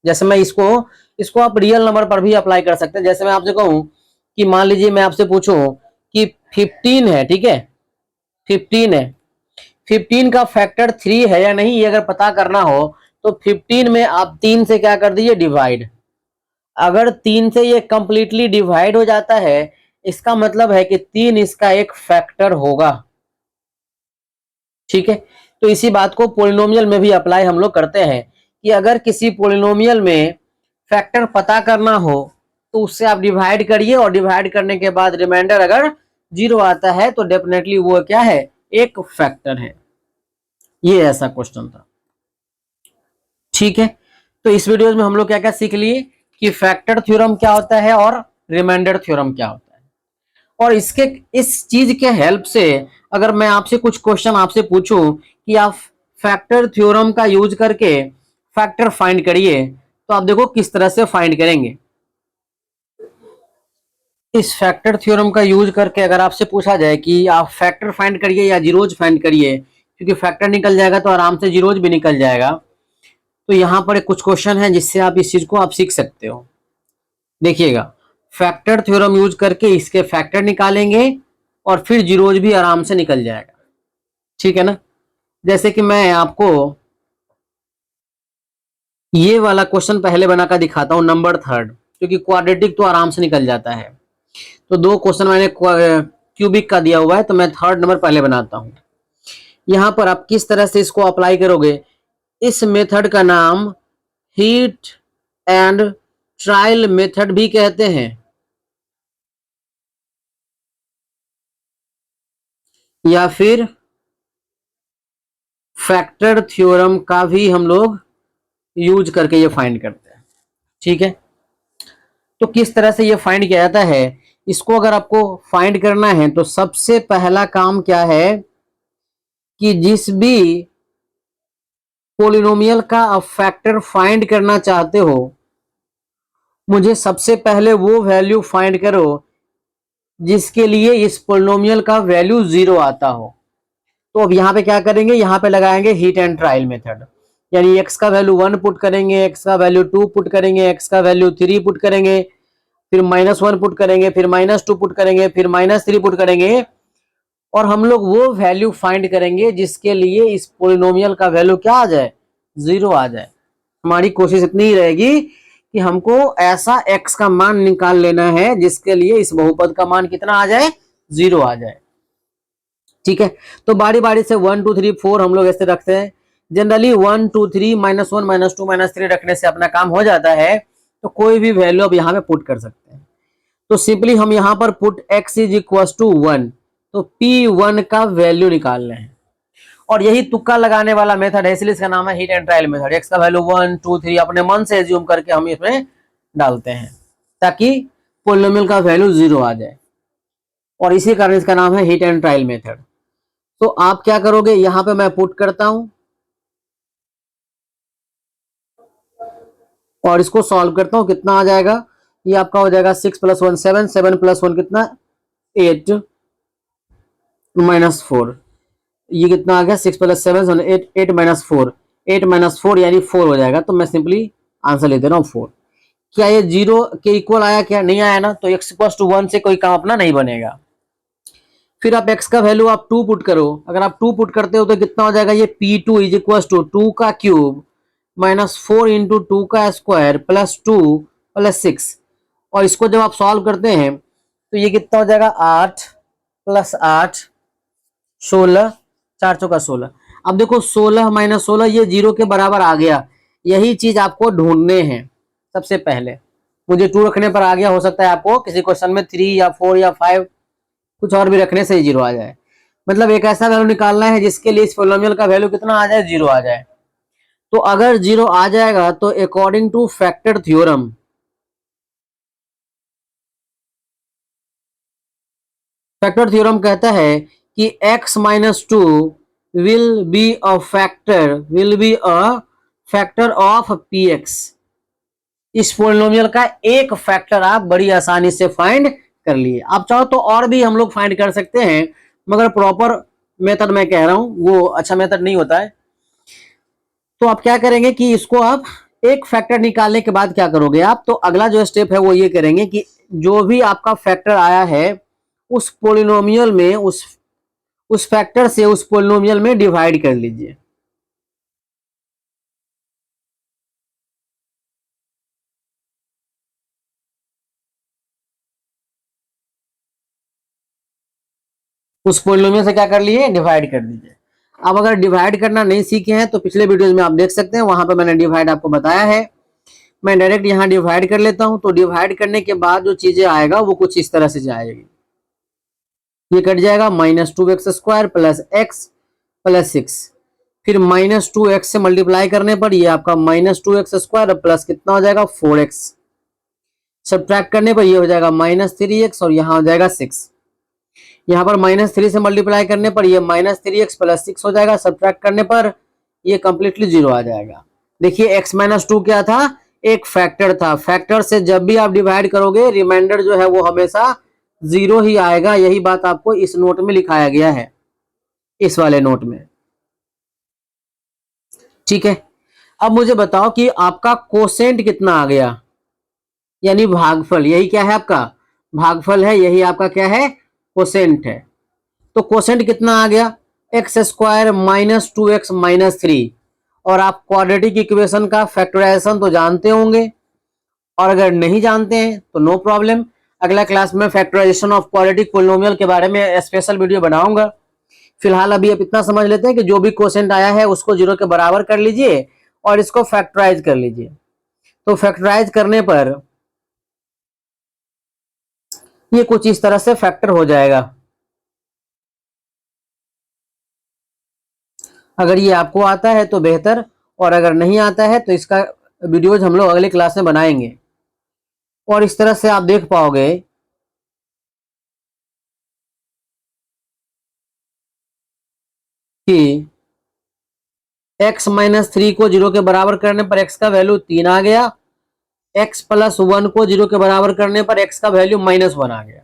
जैसे मैं इसको आप रियल नंबर पर भी अप्लाई कर सकते हैं। जैसे मैं आपसे कहूं कि मान लीजिए मैं आपसे पूछूं कि 15 है, ठीक है, 15 है, 15 का फैक्टर 3 है या नहीं, ये अगर पता करना हो तो 15 में आप 3 से क्या कर दीजिए, डिवाइड। अगर 3 से ये कंप्लीटली डिवाइड हो जाता है, इसका मतलब है कि 3 इसका एक फैक्टर होगा। ठीक है, तो इसी बात को पोलिनोमियल में भी अप्लाई हम लोग करते हैं कि अगर किसी पोलिनोमियल में फैक्टर पता करना हो तो उससे आप डिवाइड करिए, और डिवाइड करने के बाद रिमाइंडर अगर 0 आता है तो डेफिनेटली वो क्या है, एक फैक्टर है। ये ऐसा क्वेश्चन था। ठीक है, तो इस वीडियो में हम लोग क्या क्या सीख लिए कि फैक्टर थ्योरम क्या होता है और रिमाइंडर थ्योरम क्या होता है। और इसके इस चीज के हेल्प से अगर मैं आपसे कुछ क्वेश्चन आपसे पूछूं कि आप फैक्टर थ्योरम का यूज करके फैक्टर फाइंड करिए, तो आप देखो किस तरह से फाइंड करेंगे। इस फैक्टर थ्योरम का यूज करके अगर आपसे पूछा जाए कि आप फैक्टर फाइंड करिए या जीरोज फाइंड करिए, क्योंकि फैक्टर निकल जाएगा तो आराम से जीरोज भी निकल जाएगा, तो यहां पर कुछ क्वेश्चन है जिससे आप इस चीज को आप सीख सकते हो। देखिएगा, फैक्टर थ्योरम यूज करके इसके फैक्टर निकालेंगे और फिर जीरोज भी आराम से निकल जाएगा। ठीक है ना, जैसे कि मैं आपको ये वाला क्वेश्चन पहले बनाकर दिखाता हूं, नंबर थर्ड, क्योंकि क्वाड्रेटिक तो आराम से निकल जाता है। तो 2 क्वेश्चन मैंने क्यूबिक का दिया हुआ है, तो मैं थर्ड नंबर पहले बनाता हूं। यहां पर आप किस तरह से इसको अप्लाई करोगे, इस मेथड का नाम हीट एंड ट्रायल मेथड भी कहते हैं, या फिर फैक्टर थ्योरम का भी हम लोग यूज करके ये फाइंड करते हैं। ठीक है, तो किस तरह से ये फाइंड किया जाता है, इसको अगर आपको फाइंड करना है तो सबसे पहला काम क्या है कि जिस भी पोलिनोमियल का आप फैक्टर फाइंड करना चाहते हो, मुझे सबसे पहले वो वैल्यू फाइंड करो जिसके लिए इस पोलिनोमियल का वैल्यू 0 आता हो। तो अब यहाँ पे क्या करेंगे, यहाँ पे लगाएंगे हीट एंड ट्रायल मेथड, यानी x का वैल्यू 1 पुट करेंगे, x का वैल्यू 2 पुट करेंगे, x का वैल्यू 3 पुट करेंगे, फिर -1 पुट करेंगे, फिर -2 पुट करेंगे, फिर -3 पुट करेंगे, और हम लोग वो वैल्यू फाइंड करेंगे जिसके लिए इस पोलिनोमियल का वैल्यू क्या आ जाए, 0 आ जाए। हमारी कोशिश इतनी ही रहेगी कि हमको ऐसा x का मान निकाल लेना है जिसके लिए इस बहुपद का मान कितना आ जाए, 0 आ जाए। ठीक है, तो बारी बारी से 1 2 3 4 हम लोग ऐसे रखते हैं। जनरली 1 2 3 -1 -2 -3 रखने से अपना काम हो जाता है, तो कोई भी वैल्यू अब यहाँ पे पुट कर सकते हैं। तो सिंपली हम यहाँ पर put x is equal to 1, तो P1 का वैल्यू निकालना है, और यही तुक्का लगाने वाला मेथड है, इसलिए इसका नाम है heat and trial method. x का वैल्यू 1 2 3 अपने मन से एज्यूम करके हम इसमें डालते हैं ताकि पोलिनोमियल का वैल्यू 0 आ जाए, और इसी कारण इसका नाम है हीट एंड ट्रायल मेथड। तो आप क्या करोगे, यहां पे मैं पुट करता हूं और इसको सॉल्व करता हूं, कितना आ जाएगा, ये आपका हो जाएगा 6 + 1 7, 7 + 1 कितना 8 -4, ये कितना आ गया 6 + 7 8 8 -4, 8 -4 यानी 4 हो जाएगा। तो मैं सिंपली आंसर ले दे रहा हूँ 4। क्या ये 0 के इक्वल आया, क्या नहीं आया ना, तो x = 1 से कोई काम अपना नहीं बनेगा। फिर आप x का वैल्यू आप 2 पुट करो, अगर आप 2 पुट करते हो तो कितना हो जाएगा, ये P2 = 2 का क्यूब -4 इंटू 2 का स्क्वायर प्लस 2 प्लस 6। और इसको जब आप सॉल्व करते हैं तो ये कितना हो जाएगा 8 प्लस 8 16, 4 चौका 16। अब देखो 16 माइनस 16 ये 0 के बराबर आ गया। यही चीज आपको ढूंढने हैं। सबसे पहले मुझे 2 रखने पर आ गया, हो सकता है आपको किसी क्वेश्चन में 3 या 4 या 5 कुछ और भी रखने से 0 आ जाए। मतलब एक ऐसा वैल्यू निकालना है जिसके लिए इस पोलिनोमियल का वैल्यू कितना आ जाए, 0 आ जाए। तो अगर 0 आ जाएगा तो according to factor theorem, factor theorem कहता है कि x minus 2 will be a factor of px। इस पोलिनोमियल का एक फैक्टर आप बड़ी आसानी से फाइंड कर लिए। आप चाहो तो और भी हम लोग फाइंड कर सकते हैं, मगर प्रॉपर मेथड मैं कह रहा हूं वो अच्छा मेथड नहीं होता है। तो आप क्या करेंगे कि इसको आप एक फैक्टर निकालने के बाद क्या करोगे आप, तो अगला जो स्टेप है वो ये करेंगे कि जो भी आपका फैक्टर आया है उस पोलिनोमियल में उस फैक्टर से उस पोलिनोमियल में डिवाइड कर लीजिए। उस पोलिनोमियल से क्या कर लिए, डिवाइड कर दीजिए। अब अगर डिवाइड करना नहीं सीखे हैं तो पिछले वीडियोस में आप देख सकते हैं, वहां पर मैंने डिवाइड आपको बताया है। मैं डायरेक्ट यहाँ डिवाइड कर लेता हूं। तो डिवाइड करने के बाद जो चीजें आएगा वो कुछ इस तरह से जाएगी। ये कट जाएगा -2x² प्लस x प्लस 6। फिर -2x से मल्टीप्लाई करने पर ये आपका -2x² प्लस कितना हो जाएगा 4x। सब्ट्रैक्ट करने पर ये हो जाएगा -3x और यहाँ हो जाएगा 6। यहाँ पर -3 से मल्टीप्लाई करने पर ये -3x प्लस 6 हो जाएगा। सब्ट्रैक्ट करने पर ये कंप्लीटली 0 आ जाएगा। देखिए x-2 क्या था, एक फैक्टर था। फैक्टर से जब भी आप डिवाइड करोगे रिमाइंडर जो है वो हमेशा 0 ही आएगा। यही बात आपको इस नोट में लिखाया गया है, इस वाले नोट में। ठीक है, अब मुझे बताओ कि आपका कोसेंट कितना आ गया, यानी भागफल। यही क्या है आपका भागफल है, यही आपका क्या है कोसेंट है। तो कोसेंट कितना आ गया, x² माइनस 2x माइनस 3। और आप क्वाड्रेटिक इक्वेशन का फैक्टराइजेशन तो जानते होंगे, और अगर नहीं जानते हैं तो नो प्रॉब्लम। अगला क्लास में फैक्टराइजेशन ऑफ क्वाड्रेटिक पोलिनोमियल के बारे में स्पेशल वीडियो बनाऊंगा। फिलहाल अभी आप इतना समझ लेते हैं कि जो भी क्वेश्चन आया है उसको 0 के बराबर कर लीजिए और इसको फैक्टराइज कर लीजिए। तो फैक्टराइज करने पर ये कुछ इस तरह से फैक्टर हो जाएगा। अगर ये आपको आता है तो बेहतर, और अगर नहीं आता है तो इसका वीडियोज हम लोग अगले क्लास में बनाएंगे। और इस तरह से आप देख पाओगे कि x-3 को 0 के बराबर करने पर x का वैल्यू 3 आ गया। x प्लस 1 को 0 के बराबर करने पर x का वैल्यू -1 आ गया।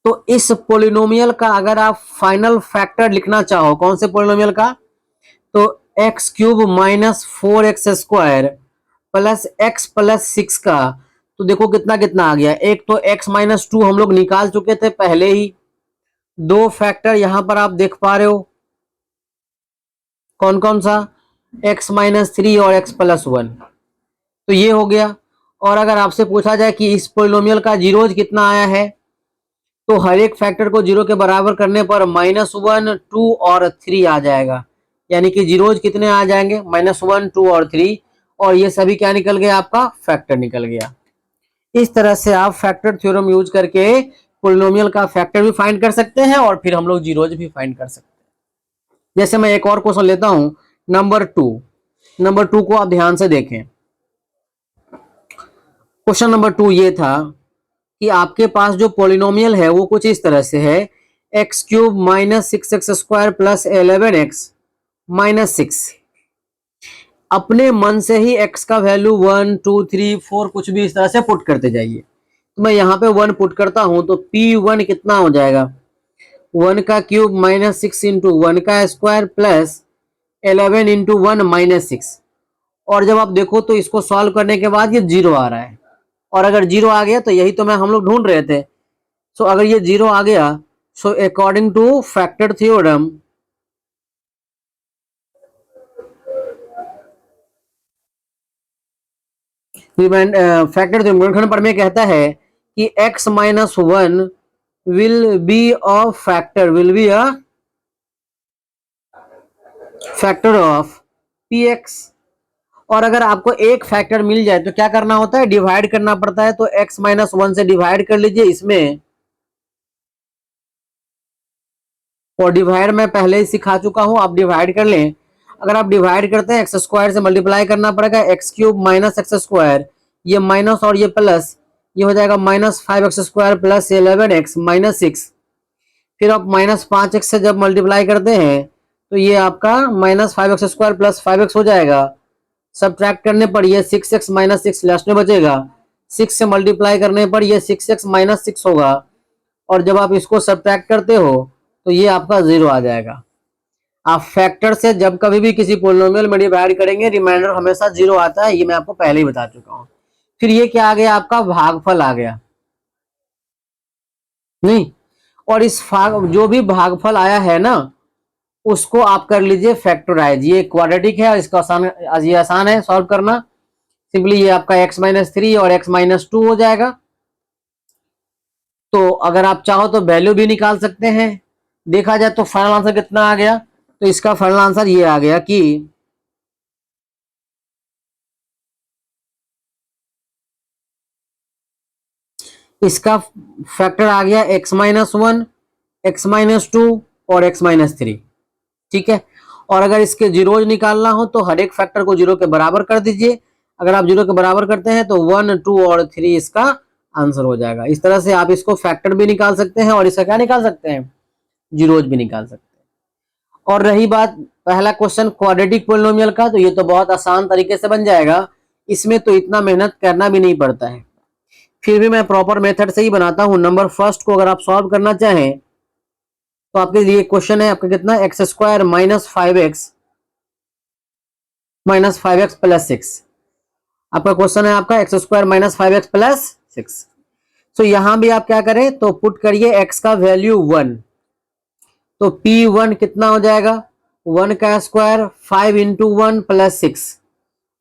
तो इस पोलिनोमियल का अगर आप फाइनल फैक्टर लिखना चाहो, कौन से पोलिनोमियल का, तो x³ minus 4x² plus x plus 6 का, तो देखो कितना कितना आ गया। एक तो x-2 हम लोग निकाल चुके थे पहले ही। दो फैक्टर यहां पर आप देख पा रहे हो, कौन कौन सा, x-3 और x प्लस 1। तो ये हो गया। और अगर आपसे पूछा जाए कि इस पोलिनोमियल का जीरोज कितना आया है, तो हर एक फैक्टर को 0 के बराबर करने पर -1, 2 और 3 आ जाएगा। यानी कि जीरोज कितने आ जाएंगे, -1, 2 और 3। और ये सभी क्या निकल गया, आपका फैक्टर निकल गया। इस तरह से आप फैक्टर थ्योरम यूज करके पोलिनोमियल का फैक्टर भी फाइंड कर सकते हैं और फिर हम लोग जीरोज भी फाइंड कर सकते हैं। जैसे मैं एक और क्वेश्चन लेता हूं, नंबर 2 को आप ध्यान से देखें। क्वेश्चन नंबर 2 ये था कि आपके पास जो पोलिनोमियल है वो कुछ इस तरह से है, x³ minus 6x² plus 11x minus 6। अपने मन से ही x का वैल्यू 1, 2, 3, 4 कुछ भी इस तरह से पुट करते जाइए। तो मैं यहाँ पे 1 पुट करता हूं तो p1 कितना हो जाएगा, 1 का क्यूब माइनस 6 इंटू 1 का स्क्वायर प्लस 11 इंटू 1 माइनस 6। और जब आप देखो तो इसको सॉल्व करने के बाद ये 0 आ रहा है। और अगर 0 आ गया तो यही तो मैं हम लोग ढूंढ रहे थे। सो अगर ये 0 आ गया, so according to factor theorem factor गुणनखंड पर में कहता है कि x minus one will be a factor of P X. और अगर आपको एक फैक्टर मिल जाए तो क्या करना होता है, डिवाइड करना पड़ता है। तो x माइनस वन से डिवाइड कर लीजिए इसमें, और डिवाइड मैं पहले ही सिखा चुका हूं, आप डिवाइड कर लें। अगर आप डिवाइड करते हैं एक्स स्क्वायर से मल्टीप्लाई करना पड़ेगा, x cube minus x square, ये माइनस और ये प्लस, ये हो जाएगा minus five x square plus 11x minus 6। फिर आप माइनस 5x से जब मल्टीप्लाई करते हैं तो ये आपका minus five x square plus 5x हो जाएगा। सब्ट्रैक्ट करने पर ये 6x माइनस 6 लास्ट में बचेगा। 6 से मल्टीप्लाई करने पर ये 6x माइनस 6 होगा, और जब आप इसको सब्ट्रैक्ट करते हो तो ये आपका 0 आ जाएगा। आप फैक्टर से जब कभी भी किसी पोलिनोमियल में डिवाइड करेंगे, रिमाइंडर हमेशा 0 आता है, ये मैं आपको पहले ही बता चुका हूं। फिर ये क्या आ गया, आपका भागफल आ गया नहीं। और इस जो भी भागफल आया है ना, उसको आप कर लीजिए फैक्टराइज। ये क्वाड्रेटिक है और इसका ये आसान है सॉल्व करना। सिंपली ये आपका x माइनस थ्री और x माइनस टू हो जाएगा। तो अगर आप चाहो तो वैल्यू भी निकाल सकते हैं। देखा जाए तो फाइनल आंसर कितना आ गया, तो इसका फाइनल आंसर ये आ गया कि इसका फैक्टर आ गया x minus one, x minus two और x माइनस थ्री। ठीक है। और अगर इसके जीरोज निकालना हो तो हर एक फैक्टर को जीरो के बराबर कर दीजिए। अगर आप जीरो के बराबर करते हैं तो वन, टू और थ्री इसका आंसर हो जाएगा। इस तरह से आप इसको फैक्टर भी निकाल सकते हैं और इसका क्या निकाल सकते हैं, जीरोज भी निकाल सकते हैं। और रही बात पहला क्वेश्चन क्वाड्रेटिक पोलिनोमियल का, तो ये तो बहुत आसान तरीके से बन जाएगा, इसमें तो इतना मेहनत करना भी नहीं पड़ता है। फिर भी मैं प्रॉपर मेथड से ही बनाता हूं। नंबर फर्स्ट को अगर आप सॉल्व करना चाहें तो आपके लिए क्वेश्चन है आपका कितना, x square minus five x plus six. आपका क्वेश्चन है आपका x square minus five x plus six. तो यहां भी आप क्या करें, तो पुट करिए एक्स का वैल्यू वन। तो पी वन कितना हो जाएगा, वन का square five into one plus six,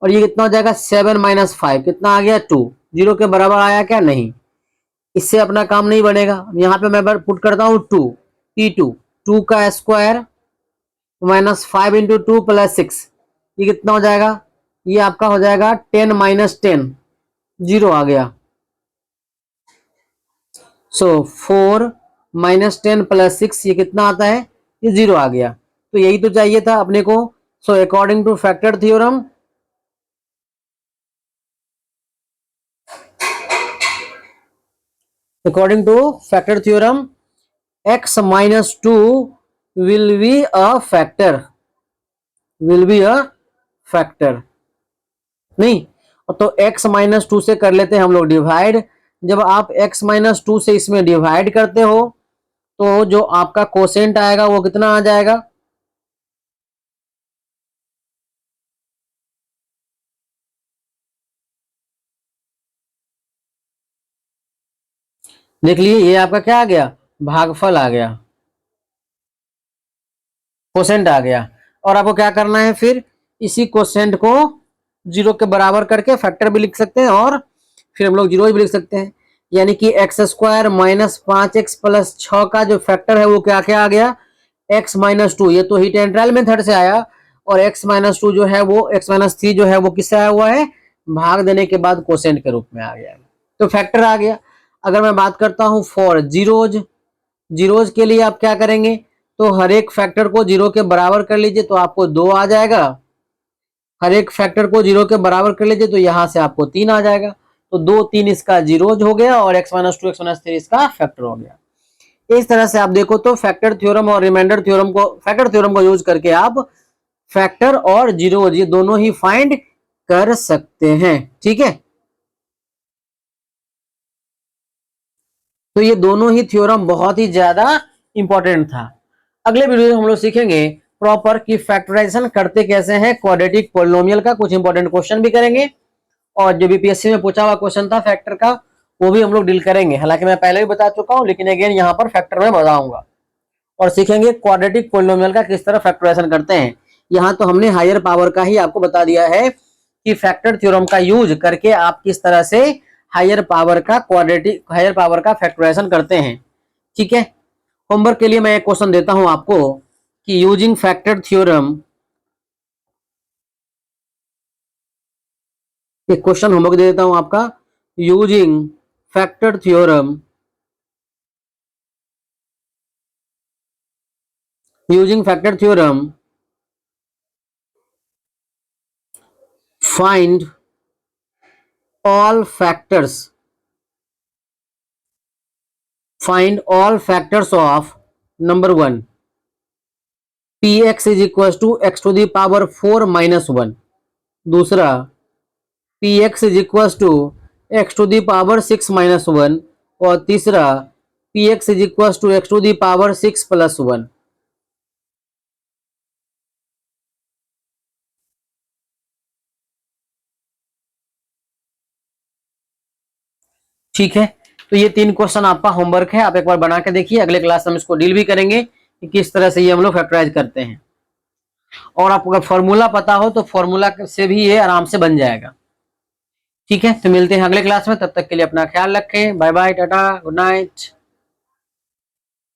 और ये कितना हो जाएगा सेवन माइनस फाइव, कितना आ गया टू। जीरो के बराबर आया क्या, नहीं। इससे अपना काम नहीं बनेगा। यहाँ पे मैं पुट करता हूँ टू, पी टू, टू का square minus five into two plus six, ये कितना हो जाएगा, ये आपका हो जाएगा टेन माइनस टेन, जीरो आ गया। So four minus ten plus six, ये कितना आता है, ये जीरो आ गया। तो यही तो चाहिए था अपने को। सो according to factor theorem, according to factor theorem, x minus 2 will be a factor, will be a factor नहीं। तो x माइनस टू से कर लेते हैं हम लोग डिवाइड। जब आप x माइनस टू से इसमें डिवाइड करते हो तो जो आपका कोसेंट आएगा वो कितना आ जाएगा, देख लीजिए, ये आपका क्या आ गया, भागफल आ गया, कोसेंट आ गया। और आपको क्या करना है, फिर इसी कोसेंट को जीरो के बराबर करके फैक्टर भी लिख सकते हैं, और फिर हम लोग जीरो भी लिख सकते हैं। यानी कि एक्स स्क्वायर माइनस पांच एक्स प्लस छ का जो फैक्टर है वो क्या क्या आ गया, एक्स माइनस टू। ये तो हीट एंड ट्रायल मेथड से आया, और एक्स माइनस टू जो है वो, एक्स माइनस थ्री जो है वो किससे आया हुआ है, भाग देने के बाद कोसेंट के रूप में आ गया, तो फैक्टर आ गया। अगर मैं बात करता हूं फॉर जीरोज, जीरोज के लिए आप क्या करेंगे, तो हर एक फैक्टर को जीरो के बराबर कर लीजिए तो आपको दो आ जाएगा। हर एक फैक्टर को जीरो के बराबर कर लीजिए तो यहां से आपको तीन आ जाएगा। तो दो तीन इसका जीरोज हो गया, और x minus two x minus three इसका फैक्टर हो गया। इस तरह से आप देखो तो फैक्टर थ्योरम और रिमाइंडर थ्योरम को, फैक्टर थ्योरम को यूज करके आप फैक्टर और जीरोज ये दोनों ही फाइंड कर सकते हैं। ठीक है, तो ये दोनों ही थ्योरम बहुत ही ज्यादा इंपॉर्टेंट था। अगले वीडियो में हम लोग सीखेंगे प्रॉपर कि फैक्टराइजेशन करते कैसे हैं क्वाड्रेटिक पोलिनोमियल का, कुछ इंपॉर्टेंट क्वेश्चन भी करेंगे, और जो बीपीएससी में पूछा हुआ क्वेश्चन था फैक्टर का वो भी हम लोग डील करेंगे। हालांकि मैं पहले भी बता चुका हूं, लेकिन अगेन यहाँ पर फैक्टर में बताऊंगा, और सीखेंगे क्वाड्रेटिक पोलिनोमियल का किस तरह फैक्टराइजेशन करते हैं। यहाँ तो हमने हायर पावर का ही आपको बता दिया है कि फैक्टर थ्योरम का यूज करके आप किस तरह से हायर पावर का फैक्टराइजेशन करते हैं। ठीक है, होमवर्क के लिए मैं एक क्वेश्चन देता हूं आपको कि यूजिंग फैक्टर थ्योरम, एक क्वेश्चन होमवर्क दे देता हूं आपका, using factor theorem, find all factors of number 1 px is equals to x to the power 4 minus 1, दूसरा px is equals to x to the power 6 minus 1, और तीसरा px is equals to x to the power 6 plus 1। ठीक है, तो ये 3 question आपका homework है, आप एक बार बना के देखिए, अगले क्लास में हम इसको डील भी करेंगे कि किस तरह से ये हम लोग फैक्टराइज करते हैं। और आपको अगर फॉर्मूला पता हो तो फॉर्मूला से भी ये आराम से बन जाएगा। ठीक है, तो मिलते हैं अगले क्लास में, तब तक के लिए अपना ख्याल रखें, bye bye, tata, good night.